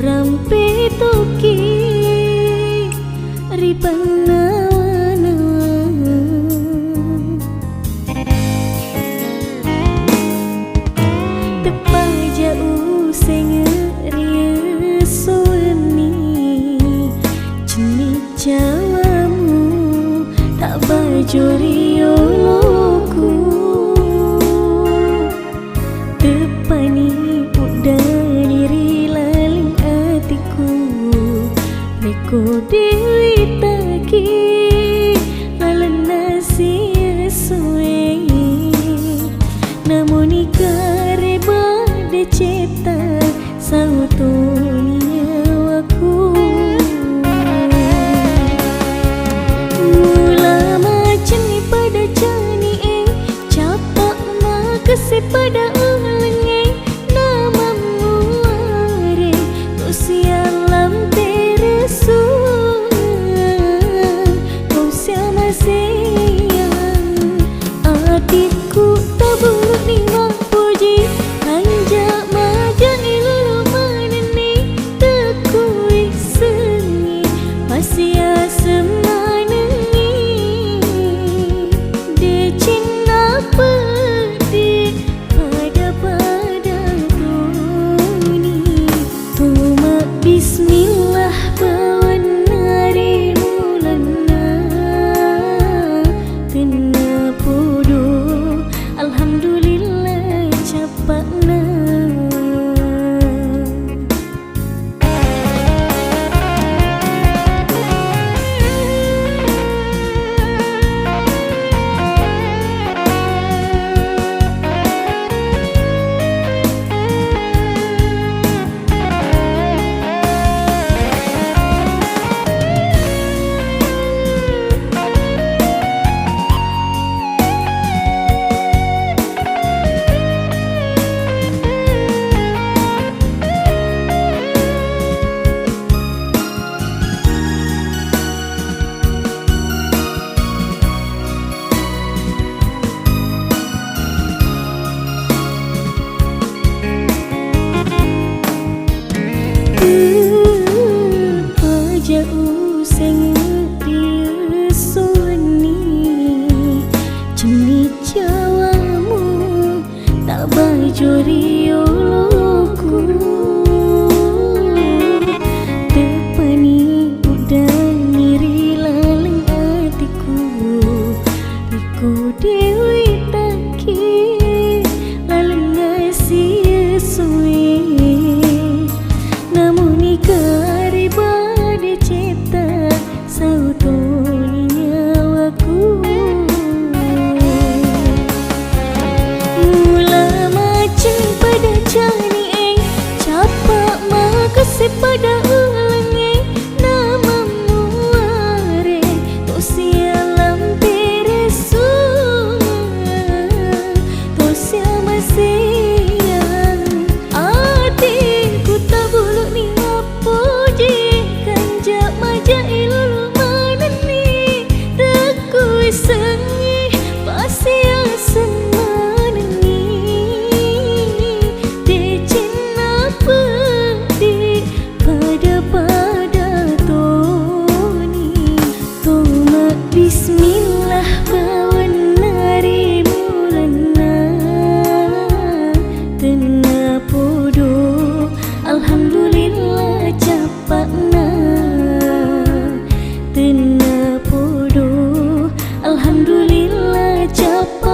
rampe toki ripana tepa jauh sengeria suami jenis jawamu tak bajuri oloku tepani udah diri laling hatiku Reko dewi taki lalan nasi sesuai namun ikare bade cetak sautonia waku mula macam ni pada jani capak makasih pada ulangi namamu are tu sialam teresu kau siapa sayang hatiku tak buruk ni puji anjak majak ilulu manani tekui sengi masih asem manani de cinta pedih pada tuni tuma bismillah bawan hari mulana kena podo alhamdulillah capakna jauh sengeria suami jenis jawamu tak bajuri oloku tepani udah ngiri lalang hatiku Reko dewi taki lalang ngasih suwe namun ikari bade cetak sautoni nyawaku mula macam pada jani capak makasih pada ulangi namamu are tu sialam teresu tu siapa sayang hatiku tak buluk ni puji kanjak majak ilulu manani tekui sengi pasti asem manani de cinta pedih pada tuni tuma bismillah bawan hari mulana kena podo alhamdulillah capakna kena podo alhamdulillah capak